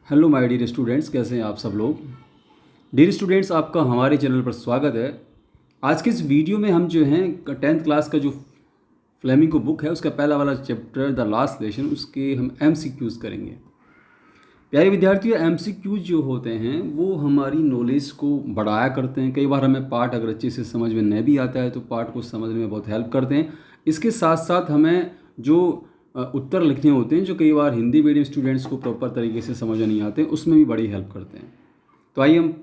Hello my dear students, कैसे हैं आप सब लोग। डियर स्टूडेंट्स, आपका हमारे चैनल पर स्वागत है। आज के इस वीडियो में हम जो हैं 10th क्लास का जो फ्लेमिंगो बुक है उसका पहला वाला चैप्टर द लास्ट लेसन उसके हम एमसीक्यूज़ करेंगे। प्यारे विद्यार्थियों, एमसीक्यूज़ जो होते हैं वो हमारी नॉलेज को बढ़ाया करते हैं। कई बार हमें पाठ अगर अच्छे से समझ में नहीं भी आता है तो पाठ को समझने में बहुत हेल्प करते हैं। इसके साथ साथ हमें जो उत्तर लिखने होते हैं जो कई बार हिंदी मीडियम स्टूडेंट्स को प्रॉपर तरीके से समझ नहीं आते, उसमें भी बड़ी हेल्प करते हैं। तो आइए हम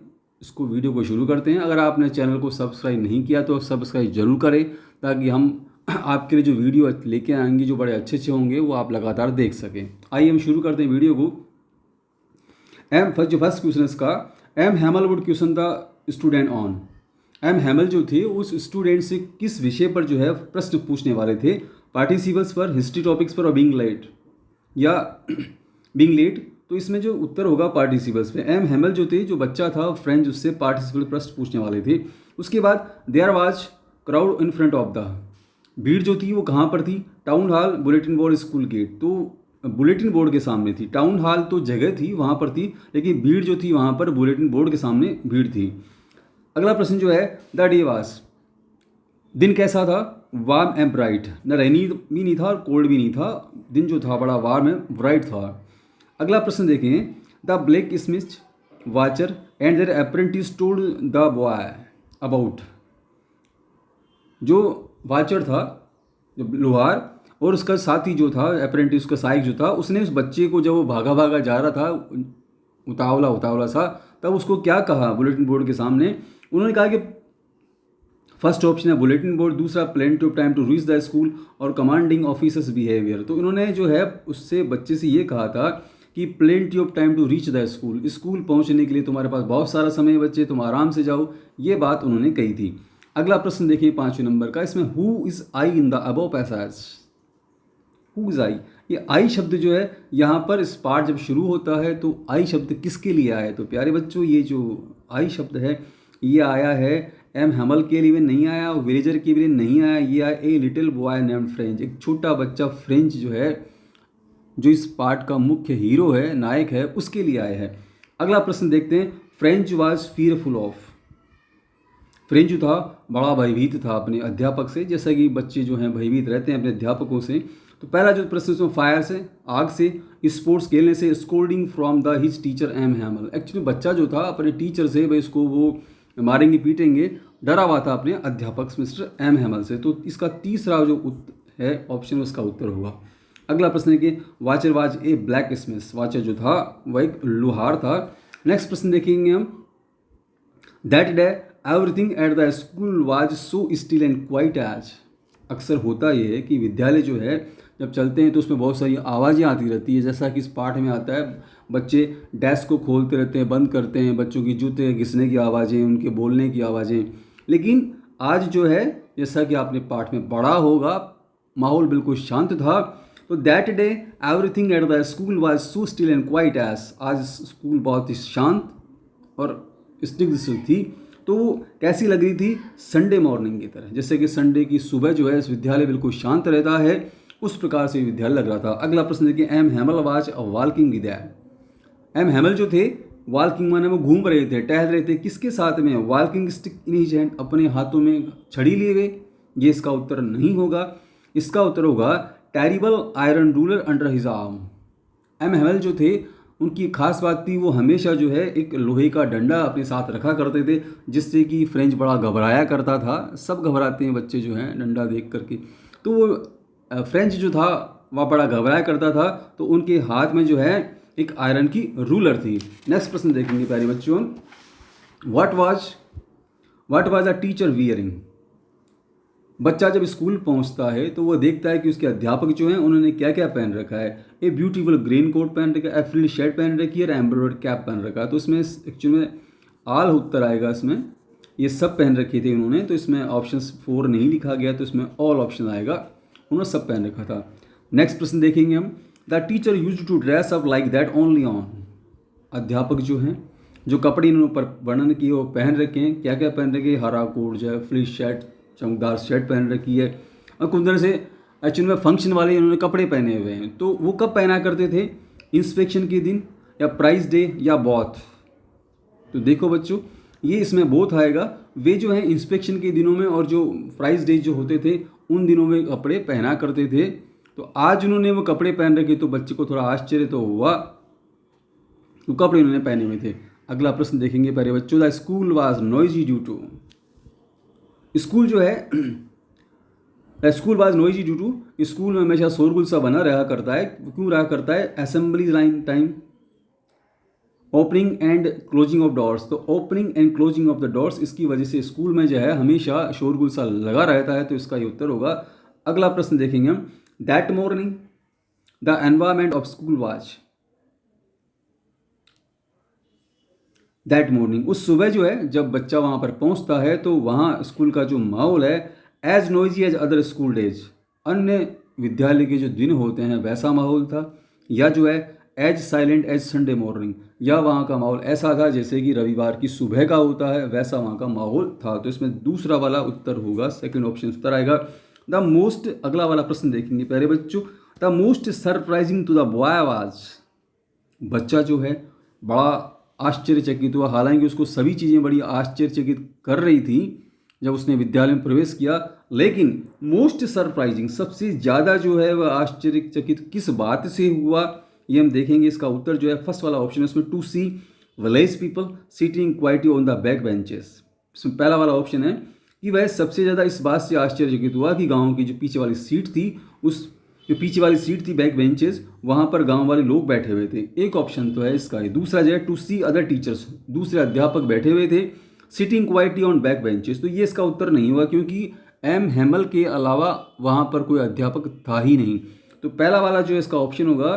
इसको वीडियो को शुरू करते हैं। अगर आपने चैनल को सब्सक्राइब नहीं किया तो सब्सक्राइब जरूर करें, ताकि हम आपके लिए जो वीडियो लेके आएंगे जो बड़े अच्छे अच्छे होंगे वो आप लगातार देख सकें। आइए हम शुरू करते हैं वीडियो को। जो फर्स्ट क्वेश्चन इसका, M Hamel would question the student on. M Hamel जो थे उस स्टूडेंट से किस विषय पर जो है प्रश्न पूछने वाले थे। पार्टिसिपल्स पर, हिस्ट्री टॉपिक्स पर, और बीइंग लेट या बीइंग लेट। तो इसमें जो उत्तर होगा पार्टिसिपल्स पे। एम हैमल जो थे, जो बच्चा था फ्रेंच, उससे पार्टिसिपल प्रश्न पूछने वाले थे। उसके बाद there was crowd in front of the. भीड़ जो थी वो कहाँ पर थी। Town hall, bulletin board, school gate. तो बुलेटिन बोर्ड के सामने थी। टाउन हॉल तो जगह थी वहाँ पर थी, लेकिन भीड़ जो थी वहाँ पर बुलेटिन बोर्ड के सामने भीड़ थी। अगला प्रश्न जो है, द डे वाज, दिन कैसा था। वार्म एंड ब्राइट, न रेनी भी नहीं था और कोल्ड भी नहीं था। दिन जो था बड़ा वार्म एंड ब्राइट था। अगला प्रश्न देखें, the blacksmith Wachter and their apprentice told the boy about. जो वाचर था, जो लोहार, और उसका साथी जो था अप्रेंटिस, उसका सहायक जो था, उसने उस बच्चे को जब वो भागा भागा जा रहा था उतावला उतावला सा, तब उसको क्या कहा बुलेटिन बोर्ड के सामने। उन्होंने कहा कि फर्स्ट ऑप्शन है बुलेटिन बोर्ड, दूसरा plenty of time to reach the school, और कमांडिंग ऑफिसर्स बिहेवियर। तो इन्होंने जो है उससे बच्चे से ये कहा था कि plenty of time to reach the school, school पहुंचने के लिए तुम्हारे पास बहुत सारा समय है बच्चे, तुम आराम से जाओ, ये बात उन्होंने कही थी। अगला प्रश्न देखिए 5वें नंबर का। इसमें who is I in the above passage. Who is I, ये आई शब्द जो है यहाँ पर इस पार्ट जब शुरू होता है तो आई शब्द किसके लिए आया है। तो प्यारे बच्चों, ये जो आई शब्द है ये आया है एम हैमल के लिए नहीं आया, और विलेजर के लिए नहीं आया। ये आया a little boy named French, एक छोटा बच्चा फ्रेंच जो है, जो इस पार्ट का मुख्य हीरो है, नायक है, उसके लिए आया है। अगला प्रश्न देखते हैं, French was fearful of. French जो था बड़ा भयभीत था अपने अध्यापक से, जैसा कि बच्चे जो हैं भयभीत रहते हैं अपने अध्यापकों से। तो पहला जो प्रश्न उसमें फायर से, आग से, स्पोर्ट्स खेलने से, scolding from the his teacher M Hamel. Actually बच्चा जो था अपने टीचर से, भाई इसको वो मारेंगे पीटेंगे, डरा हुआ था अपने अध्यापक मिस्टर एम हैमल से। तो इसका तीसरा जो उत्तर है ऑप्शन, उसका उत्तर होगा। अगला प्रश्न है कि Wachter was a blacksmith. Wachter जो था वह एक लोहार था। नेक्स्ट प्रश्न देखेंगे हम, that day everything at the school was so still and quiet as. अक्सर होता यह है कि विद्यालय जो है जब चलते हैं तो उसमें बहुत सारी आवाज़ें आती रहती है, जैसा कि इस पाठ में आता है। बच्चे डेस्क को खोलते रहते हैं, बंद करते हैं, बच्चों की जूते घिसने की आवाज़ें, उनके बोलने की आवाज़ें। लेकिन आज जो है, जैसा कि आपने पाठ में पढ़ा होगा, माहौल बिल्कुल शांत था। तो that day everything at the school was so still and quiet as. आज स्कूल बहुत ही शांत और स्निग्ध थी। तो वो कैसी लग रही थी, संडे मॉर्निंग की तरह। जैसे कि संडे की सुबह जो है इस विद्यालय बिल्कुल शांत रहता है, उस प्रकार से विद्यालय लग रहा था। अगला प्रश्न देखिए, M Hamel was a walking with. M Hamel जो थे वॉकिंग माने वो घूम रहे थे, टहल रहे थे, किसके साथ में, walking stick in his hand, अपने हाथों में छड़ी लिए हुए। ये इसका उत्तर नहीं होगा। इसका उत्तर होगा terrible iron ruler under his arm. M Hamel जो थे उनकी खास बात थी, वो हमेशा जो है एक लोहे का डंडा अपने साथ रखा करते थे, जिससे कि फ्रेंच बड़ा घबराया करता था। सब घबराते हैं बच्चे जो हैं डंडा देख करके। तो वो फ्रेंच जो था वह बड़ा घबराया करता था, तो उनके हाथ में जो है एक आयरन की रूलर थी। नेक्स्ट प्रश्न देखेंगे प्यारे बच्चों, what was a teacher wearing. बच्चा जब स्कूल पहुंचता है तो वो देखता है कि उसके अध्यापक जो हैं उन्होंने क्या क्या पहन रखा है। ए ब्यूटीफुल ग्रीन कोट पहन रखा है, फ्रिल शर्ट पहन रखी है, एम्ब्रॉयडर्ड कैप पहन रखा है। तो इसमें एक्चुअली में आल उत्तर आएगा, इसमें ये सब पहन रखे थे उन्होंने। तो इसमें ऑप्शन 4 नहीं लिखा गया, तो इसमें ऑल ऑप्शन आएगा, उन्होंने सब पहन रखा था। नेक्स्ट प्रश्न देखेंगे हम, the teacher used to dress up like that only on. अध्यापक जो हैं जो कपड़े इन्होंने ऊपर वर्णन किए वो पहन रखे हैं, क्या क्या पहन रखे हैं, हरा कोट जो है, फ्रिल शर्ट, चमकदार शर्ट पहन रखी है, और कुछ तरह से एक्चुअली में फंक्शन वाले इन्होंने कपड़े पहने हुए हैं। तो वो कब पहना करते थे, इंस्पेक्शन के दिन, या प्राइस डे या बोथ? तो देखो बच्चों, ये इसमें बोथ आएगा। वे जो है इंस्पेक्शन के दिनों में और जो प्राइस डे जो होते थे उन दिनों में कपड़े पहना करते थे। तो आज उन्होंने वो कपड़े पहन रखे तो बच्चे को थोड़ा आश्चर्य तो हुआ, तो कपड़े उन्होंने पहने हुए थे। अगला प्रश्न देखेंगे प्यारे बच्चों, the school was noisy due to. School जो है school was noisy due to, school में हमेशा शोरगुल सा बना रहा करता है। क्यों रहा करता है? Assembly line time, opening and closing of doors. तो opening and closing of the doors, इसकी वजह से स्कूल में जो है हमेशा शोरगुल सा लगा रहता है। तो इसका ये उत्तर होगा। अगला प्रश्न देखेंगे हम, that morning the environment of school was. That morning, उस सुबह जो है जब बच्चा वहाँ पर पहुँचता है तो वहाँ स्कूल का जो माहौल है as noisy as other school days, अन्य विद्यालय के जो दिन होते हैं वैसा माहौल था। या जो है as silent as Sunday morning, या वहाँ का माहौल ऐसा था जैसे कि रविवार की सुबह का होता है वैसा वहाँ का माहौल था। तो इसमें दूसरा वाला उत्तर होगा, सेकंड ऑप्शन उत्तर आएगा। द मोस्ट, अगला वाला प्रश्न देखेंगे प्यारे बच्चों, the most surprising to the boy was. बच्चा जो है बड़ा आश्चर्यचकित हुआ, हालांकि उसको सभी चीज़ें बड़ी आश्चर्यचकित कर रही थी जब उसने विद्यालय में प्रवेश किया, लेकिन मोस्ट सरप्राइजिंग, सबसे ज़्यादा जो है वह आश्चर्यचकित किस बात से हुआ, ये हम देखेंगे। इसका उत्तर जो है फर्स्ट वाला ऑप्शन है, उसमें to see village people sitting quietly on the back benches. इसमें पहला वाला ऑप्शन है कि वह सबसे ज़्यादा इस बात से आश्चर्यचकित हुआ कि गाँव की जो पीछे वाली सीट थी, उस जो पीछे वाली सीट थी बैक बेंचेस, वहाँ पर गांव वाले लोग बैठे हुए थे। एक ऑप्शन तो है इसका। दूसरा जो है टू सी अदर टीचर्स, दूसरे अध्यापक बैठे हुए थे sitting quietly on back benches. तो ये इसका उत्तर नहीं हुआ क्योंकि एम हेमल के अलावा वहाँ पर कोई अध्यापक था ही नहीं। तो पहला वाला जो है इसका ऑप्शन होगा।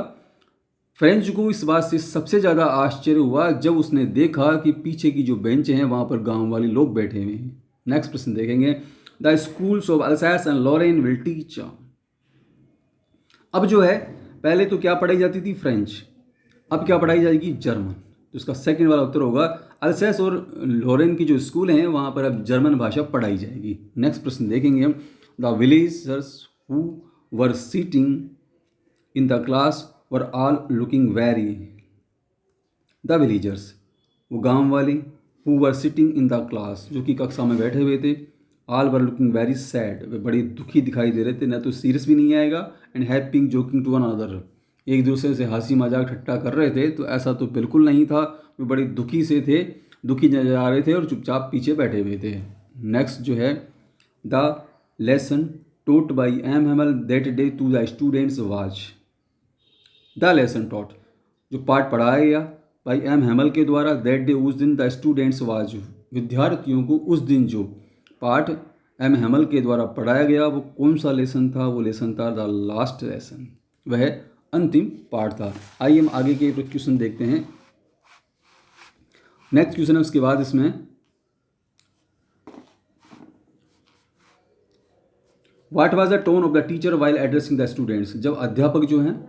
फ्रेंच को इस बात से सबसे ज़्यादा आश्चर्य हुआ जब उसने देखा कि पीछे की जो बेंच हैं वहाँ पर गाँव वाले लोग बैठे हुए हैं। नेक्स्ट प्रश्न देखेंगे, the schools of Alsace and Lorraine will teach. अब जो है पहले तो क्या पढ़ाई जाती थी? फ्रेंच। अब क्या पढ़ाई जाएगी? जर्मन। तो इसका सेकंड वाला उत्तर होगा। अल्सैस और लॉरेन की जो स्कूल हैं वहाँ पर अब जर्मन भाषा पढ़ाई जाएगी। नेक्स्ट प्रश्न देखेंगे हम, the villagers who were seating in the class were all looking very. The villagers, वो गांव वाले, who were sitting in the class, जो कि कक्षा में बैठे हुए थे, all were looking very sad, वे बड़े दुखी दिखाई दे रहे थे। ना तो सीरियस भी नहीं आएगा, एंड हैप्पिंग जोकिंग टू वन अनदर, एक दूसरे से हंसी मजाक ठट्टा कर रहे थे। तो ऐसा तो बिल्कुल नहीं था, वे बड़े दुखी से थे, दुखी नजर आ रहे थे और चुपचाप पीछे बैठे हुए थे। नेक्स्ट जो है, the lesson taught by M Hamel that day to the students was. The lesson taught, जो पाठ पढ़ाया गया बाई एम हेमल के द्वारा, दैट डे, उस दिन, द स्टूडेंट्स वाज, विद्यार्थियों को उस दिन जो पाठ एम हेमल के द्वारा पढ़ाया गया वो कौन सा लेसन था? वो लेसन था द लास्ट लेसन, वह अंतिम पाठ था। आइए हम आगे के क्वेश्चन देखते हैं। नेक्स्ट क्वेश्चन है उसके बाद इसमें, what was the tone of the teacher while addressing the students. जब अध्यापक जो हैं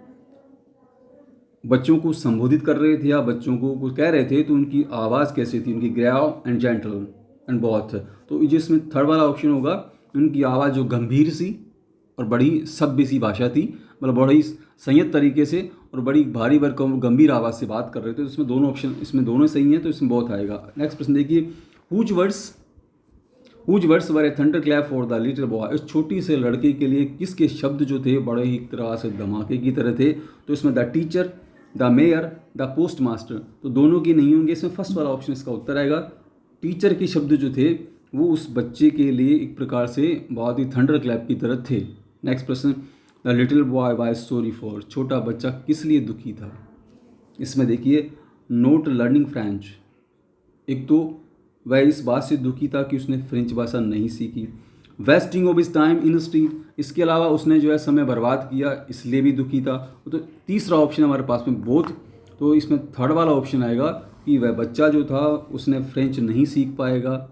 बच्चों को संबोधित कर रहे थे या बच्चों को कुछ कह रहे थे तो उनकी आवाज़ कैसी थी? उनकी ग्रेव एंड जेंटल एंड बहुत। तो जिसमें थर्ड वाला ऑप्शन होगा, उनकी आवाज़ जो गंभीर सी और बड़ी सभ्य सी भाषा थी, मतलब बड़ी संयत तरीके से और बड़ी भारी भरकम गंभीर आवाज़ से बात कर रहे थे। तो इसमें दोनों ऑप्शन, इसमें दोनों सही हैं, तो इसमें बहुत आएगा। नेक्स्ट प्रश्न देखिए, whose words were a thunderclap for the little boy. इस छोटी से लड़के के लिए किसके शब्द जो थे बड़े ही एक तरह से धमाके की तरह थे? तो इसमें the teacher, the mayor, the post master. तो दोनों की नहीं होंगे, इसमें फर्स्ट वाला ऑप्शन इसका उत्तर आएगा। टीचर के शब्द जो थे वो उस बच्चे के लिए एक प्रकार से बहुत ही थंडर क्लैप की तरह थे। नेक्स्ट प्रश्न, the little boy was sorry for. छोटा बच्चा किस लिए दुखी था? इसमें देखिए, नोट लर्निंग फ्रेंच। एक तो वह इस बात से दुखी था कि उसने फ्रेंच भाषा नहीं सीखी। Wasting of his time in street, इसके अलावा उसने जो है समय बर्बाद किया, इसलिए भी दुखी था। तो तीसरा ऑप्शन हमारे पास में बोथ। तो इसमें थर्ड वाला ऑप्शन आएगा कि वह बच्चा जो था उसने फ्रेंच नहीं सीख पाएगा,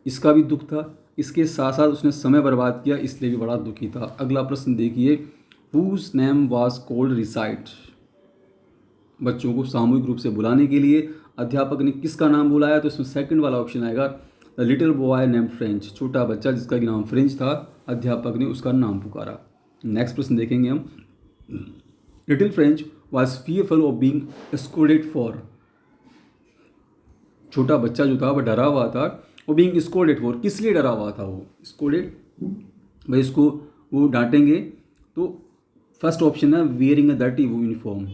इसका भी दुख था। इसके साथ साथ उसने समय बर्बाद किया, इसलिए भी बड़ा दुखी था। अगला प्रश्न देखिए, whose name was called recite. बच्चों को सामूहिक रूप से बुलाने के लिए अध्यापक ने किसका नाम बुलाया? तो इसमें सेकंड वाला ऑप्शन आएगा, the little boy name French. छोटा बच्चा जिसका कि नाम फ्रेंच था, अध्यापक ने उसका नाम पुकारा। नेक्स्ट प्रश्न देखेंगे हम, little French was fearful of being scolded for. छोटा बच्चा जो था वह डरा हुआ था, वो बीइंग स्कोल्डेड फॉर, किस लिए डरा हुआ था वो स्कोल्डेड, भाई इसको वो डांटेंगे। तो फर्स्ट ऑप्शन है वियरिंग अ डर्टी यूनिफॉर्म,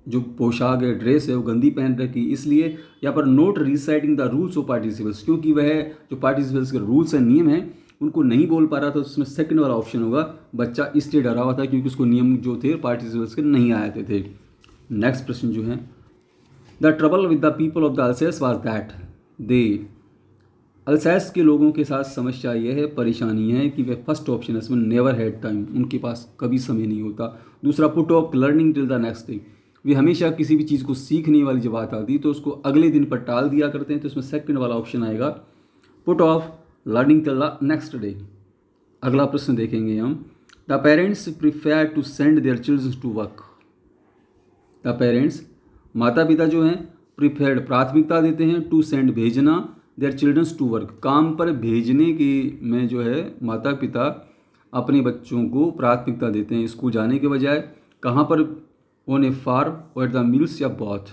जो पोशाक है ड्रेस है वो गंदी पहन रखी, इसलिए यहाँ पर note reciting the rules of participles, क्योंकि वह जो पार्टिसिपल्स के रूल्स एंड नियम हैं उनको नहीं बोल पा रहा था। उसमें सेकंड वाला ऑप्शन होगा, बच्चा इसलिए डरा हुआ था क्योंकि उसको नियम जो थे पार्टिसिपल्स के नहीं आते थे। नेक्स्ट प्रश्न जो है, the trouble with the people of the Alsace was that they, Alsace के लोगों के साथ समस्या यह है, परेशानी है कि वे फर्स्ट ऑप्शन है इसमें नेवर हैड टाइम, उनके पास कभी समय नहीं होता। दूसरा put off learning till the next day, वे हमेशा किसी भी चीज़ को सीखने वाली जब बात आती तो उसको अगले दिन पर टाल दिया करते हैं, तो इसमें सेकंड वाला ऑप्शन आएगा put off learning till the next day. अगला प्रश्न देखेंगे हम, the parents prefer to send their children to work, the parents माता पिता जो हैं प्रिफेयर्ड प्राथमिकता देते हैं टू सेंड भेजना देयर चिल्ड्रंस टू वर्क, काम पर भेजने की में जो है माता पिता अपने बच्चों को प्राथमिकता देते हैं स्कूल जाने के बजाय। कहाँ पर, ऑन ए फार्म और एट द मिल्स या बॉथ,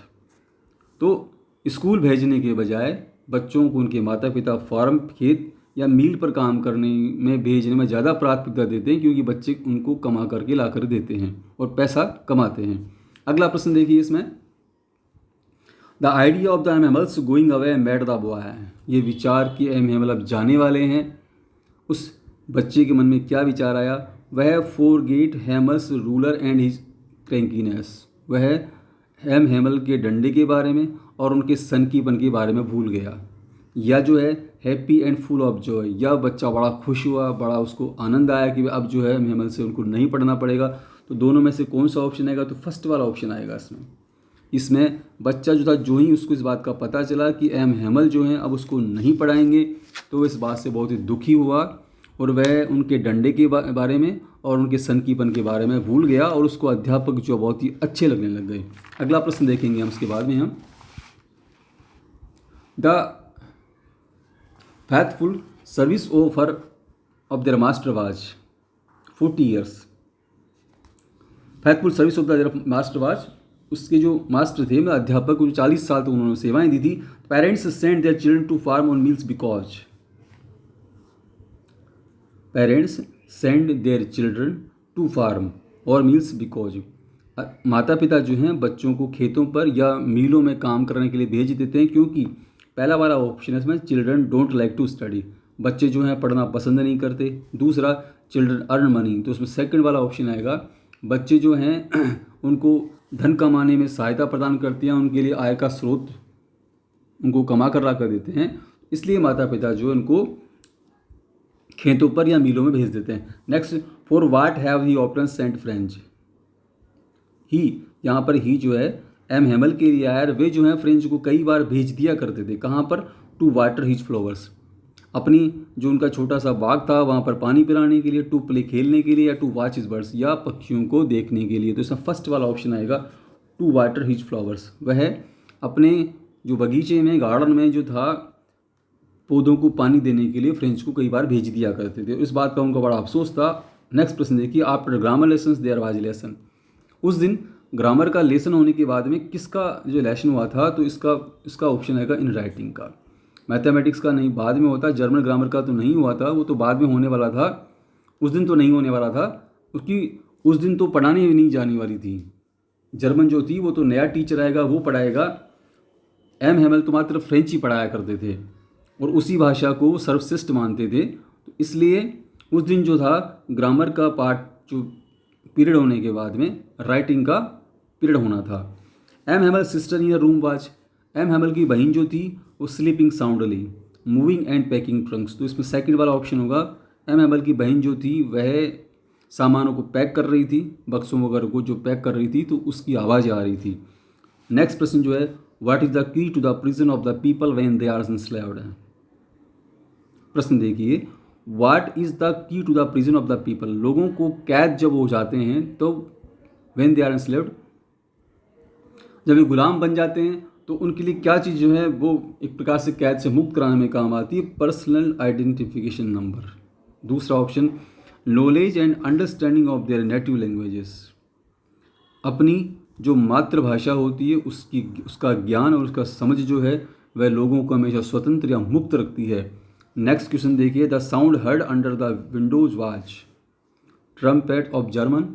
तो स्कूल भेजने के बजाय बच्चों को उनके माता पिता फार्म खेत या मील पर काम करने में भेजने में ज़्यादा प्राथमिकता देते हैं, क्योंकि बच्चे उनको कमा करके ला कर देते हैं और पैसा कमाते हैं। अगला प्रश्न देखिए इसमें, the idea of the animals going away made the boy, ये विचार कि एम हेमल अब जाने वाले हैं, उस बच्चे के मन में क्या विचार आया, वह forget Hamel's ruler and his crankiness, वह एम हेमल के डंडे के बारे में और उनके सनकीपन के बारे में भूल गया, या जो है happy and full of Joy, या बच्चा बड़ा खुश हुआ, बड़ा उसको आनंद आया कि अब जो है एम हेमल से उनको नहीं पढ़ना पड़ेगा। तो दोनों में से कौन सा ऑप्शन आएगा, तो फर्स्ट वाला ऑप्शन आएगा इसमें बच्चा जो था जो ही उसको इस बात का पता चला कि एम हेमल जो हैं अब उसको नहीं पढ़ाएंगे, तो वो इस बात से बहुत ही दुखी हुआ और वह उनके डंडे के बारे में और उनके सनकीपन के बारे में भूल गया और उसको अध्यापक जो बहुत ही अच्छे लगने लग गए। अगला प्रश्न देखेंगे हम इसके बाद में, हम the faithful service of their master was 40 years, faithful service of their master was, उसके जो मास्टर थे मतलब अध्यापक, जो 40 साल तक उन्होंने सेवाएं दी थी। Parents send their children to farm on mills because, parents send their children to farm और मील्स बिकॉज, माता पिता जो हैं बच्चों को खेतों पर या मीलों में काम करने के लिए भेज देते हैं, क्योंकि पहला वाला ऑप्शन है इसमें children don't like to study, बच्चे जो हैं पढ़ना पसंद नहीं करते। दूसरा चिल्ड्रन अर्न मनी, तो उसमें सेकंड वाला ऑप्शन आएगा बच्चे जो हैं उनको धन कमाने में सहायता प्रदान करते हैं, उनके लिए आय का स्रोत उनको कमा कर ला कर देते हैं, इसलिए माता पिता जो उनको खेतों पर या मिलों में भेज देते हैं। Next, for what have he often sent Franz, ही यहाँ पर ही जो है एम हेमल के लिए यार वे जो है फ्रेंच को कई बार भेज दिया करते थे, कहाँ पर, टू वाटर हिज फ्लावर्स, अपनी जो उनका छोटा सा बाग था वहाँ पर पानी पिलाने के लिए, टू प्ले खेलने के लिए, या टू वॉच हिज बर्ड्स, या पक्षियों को देखने के लिए। तो इसमें फर्स्ट वाला ऑप्शन आएगा टू वाटर हिज फ्लावर्स, वह अपने जो बगीचे में गार्डन में जो था पौधों को पानी देने के लिए फ्रेंच को कई बार भेज दिया करते थे, इस बात का उनको बड़ा अफसोस था। नेक्स्ट प्रश्न देखिए, after grammar lesson there was lesson, उस दिन ग्रामर का लेसन होने के बाद में किसका जो लेसन हुआ था, तो इसका ऑप्शन आएगा इन राइटिंग का, मैथमेटिक्स का नहीं, बाद में होता, जर्मन ग्रामर का तो नहीं हुआ था, वो तो बाद में होने वाला था, उस दिन तो नहीं होने वाला था, उसकी उस दिन तो पढ़ाने भी नहीं जाने वाली थी, जर्मन जो थी वो तो नया टीचर आएगा वो पढ़ाएगा, एम हेमल तो मात्र फ्रेंच ही पढ़ाया करते थे और उसी भाषा को वो सर्वश्रेष्ठ मानते थे, तो इसलिए उस दिन जो था ग्रामर का पार्ट जो पीरियड होने के बाद में राइटिंग का पीरियड होना था। M Hamel sister in room watch, M Hamel की बहन जो थी वो sleeping soundly, moving and packing trunks, तो इसमें सेकंड वाला ऑप्शन होगा, एम हेमल की बहन जो थी वह सामानों को पैक कर रही थी, बक्सों वगैरह को जो पैक कर रही थी तो उसकी आवाज़ आ रही थी। नेक्स्ट प्रश्न जो है, what is the key to the prison of the people when they are enslaved, प्रश्न देखिए, what is the key to the prison of the people, लोगों को कैद जब हो जाते हैं तो व्हेन दे आर एंस्लेव्ड, जब ये गुलाम बन जाते हैं तो उनके लिए क्या चीज़ जो है वो एक प्रकार से कैद से मुक्त कराने में काम आती है, पर्सनल आइडेंटिफिकेशन नंबर। दूसरा option, knowledge and understanding of their native languages, अपनी जो मातृभाषा होती है उसका ज्ञान और उसका समझ जो है वह लोगों को हमेशा स्वतंत्र या मुक्त रखती है। नेक्स्ट क्वेश्चन देखिए, the sound heard under the Windows watch trumpet of German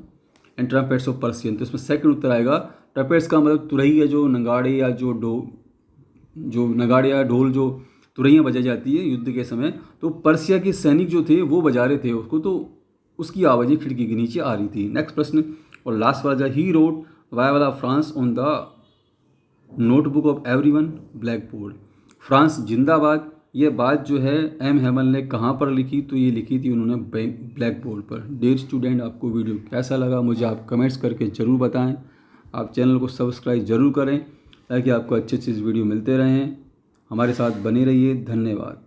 and trumpets of Persian. तो इसमें सेकंड उत्तर आएगा। ट्रम्पेट्स का मतलब तुरही है, जो नगाड़े या जो नगाड़े या ढोल जो तुरहियाँ बजाई जाती है युद्ध के समय, तो पर्सिया के सैनिक जो थे वो बजा रहे थे उसको, तो उसकी आवाज़ें खिड़की के नीचे आ रही थी। नेक्स्ट प्रश्न और लास्ट वाला, ही रोड वाई वाला France on the notebook of everyone black board. France जिंदाबाद, ये बात जो है एम हेमल ने कहाँ पर लिखी, तो ये लिखी थी उन्होंने ब्लैक बोर्ड पर। डियर स्टूडेंट, आपको वीडियो कैसा लगा मुझे आप कमेंट्स करके ज़रूर बताएं। आप चैनल को सब्सक्राइब ज़रूर करें ताकि आपको अच्छे अच्छे वीडियो मिलते रहें। हमारे साथ बने रहिए। धन्यवाद।